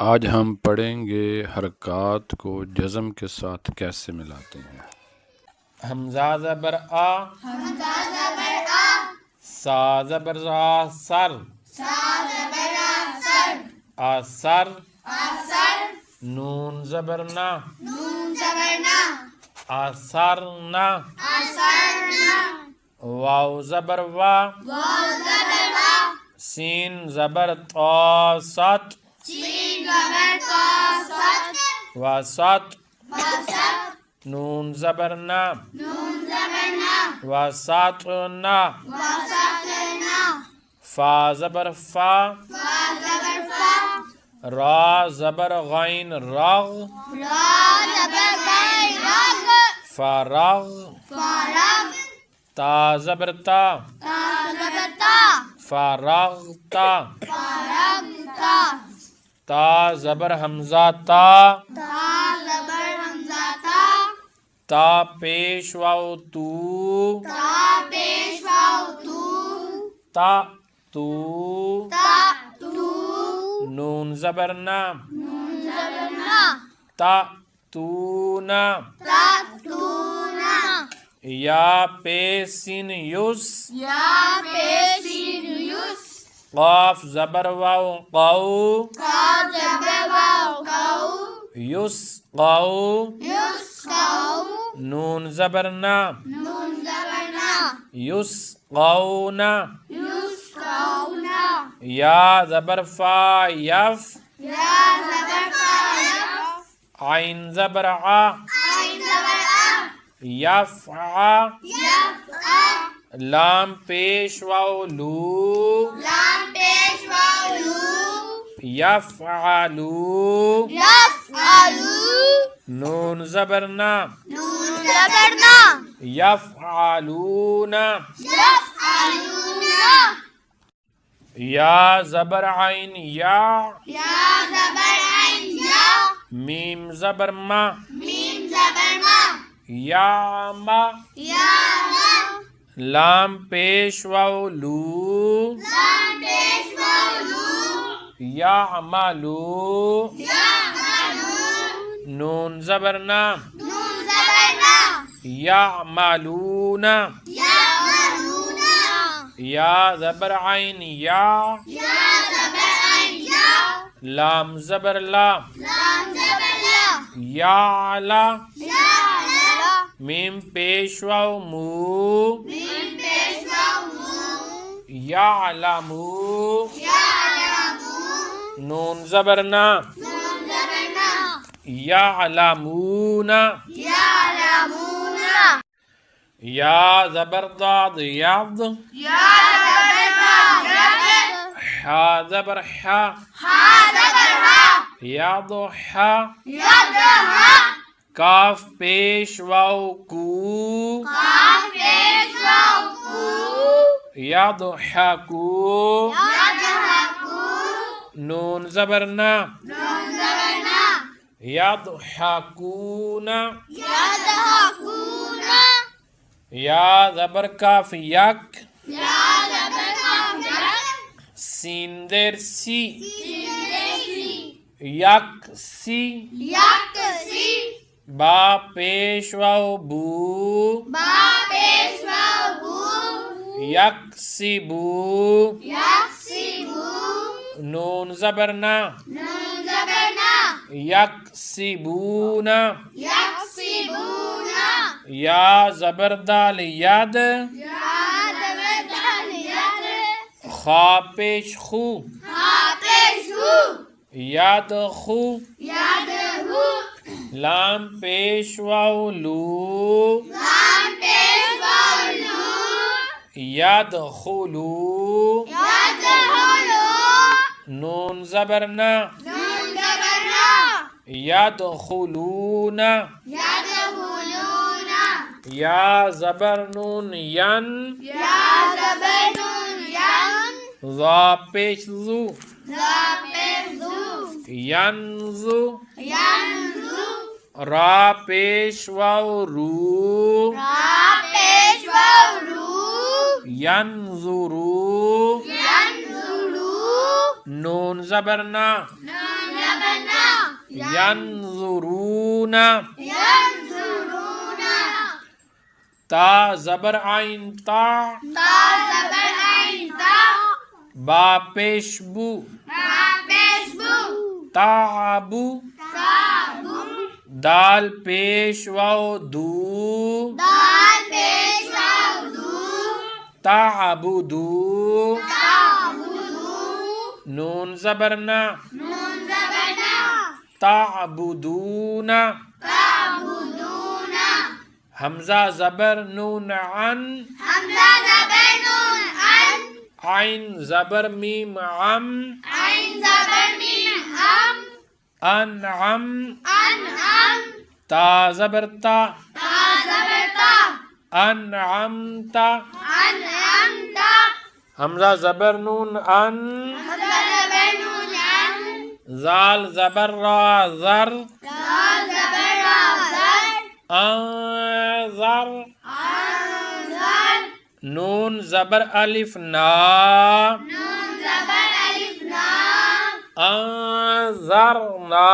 آج ہم پڑھیں گے حرکات کو جزم کے ساتھ کیسے ملاتے ہیں۔ حمزہ زبر آ، حمزہ زبر آ، سا زبر آ سر، سا زبر آ سر، آسر، آسر، نون زبر نا، نون زبر نا، آسر نا، آسر نا، واو زبر وا، واو زبر وا، سین زبر طا ست، سین زبر طا ست، وسط، وسط، نون زبر نا، نون زبر نا، وسط نا، وسط نا، فا زبر فا، فا زبر فا، را زبر غین رغ، را زبر غین رغ، فرغ، فرغ، تا زبر تا، تا زبر تا، فرغتا، فرغتا، تا زبر حمزہ تا، تا زبر حمزہ تا، تا پیش واو تو، تا پیش واو تو، تا تو، تا تو، نون زبر نا، نون زبر نا، تا تو نا، تا تو نا، یا پیسین یس، یا پیشین یس، قاف زبر واو قو، قاف زبر واو قو، یس قو، یس قو، نون زبر نا، نون زبر نا، یس قو نا، یس قو نا، یا زبر فا یف، یا زبر فا یف، عین زبر ع، عین زبر آ، یفع، یفع، لام پیش واو لو، لام پیش واو لو، یفعلو، یفعلو، نون زبر نا، نون زبر نا، یفعلون، یفعلون، یا زبر عین یا، یا زبر عین یا، میم زبر ما، میم زبر ما، یا ما، یا ما، لام پیش واو لو، لام پیش واو لو، یعملو، یعملون، نون زبر نا، نون زبر نا، یعملون، یعملون، یا زبر عین یا، یا زبر عین یا، لام زبر لا، لام زبر لا، یعلا، یعلا، میم پیش واو مو، میم پیش واو مو، یعلمو، یعلمون، نون زبر نا، نون زبر نا، یعلمون، یعلمون، یا زبر ضاد یض، یا زبر ضاد ید، حا زبر حا، ہا زبر ہا، یضح، یضحا، کاف پیش واو کو، قاف پیش واو کو، یضحکو، یضحکو، نون زبر نا، نون زبر نا، یضحکون، یضحکون، یا زبر کاف یک، یا زبر کاف یک، سین در سی، سین در سی، یک سی، یک سی، با پیش واو بو، با پیش واو بو، یک سی بو، یک سی بو، نون زبر نا، نون زبر نا، یک سی بو نا، یک سی بو نا، یا زبر دال ید، یا زبر دال ید، خا پیش خو، ہا پیش ہو، ید خو، ید ہو، لام پیش واو لو، لام پیش واو لو، ید خلو، ید ہولو، نون زبر نا، نون زبر نا، ید خلون، ید ہولون، یا زبر نون ین، یا زبر نون ین، ضا پیش زو، زا پیش زو، ینزو، ینزو، را پیش واو رو، را پیش واو رو، ینظرو، ینظرو، نون زبر نا، نون زبر زبرنا ینظرون ينظرون تا زبر عین تا تا زبر عین تا با پیش بو با پیش بو تعبو تابو دال پیش واو دو دال پیش واو دو تعبدو تعبدو نون زبرنا نون زبرنا تعبدون تعبدون حمزہ زبر نون عن حمزہ زبر نون عن عین زبر میم عم عین زبر میم ہم انعم انعم تا زبر تا تا زبر تا انعمت انعمت حمزہ زبر نون ان حمزہ زبر نون عن زال زبر را ذر دال زبر را زر انذر انذر نون زبر الف نا نون زبر الف نا انذرنا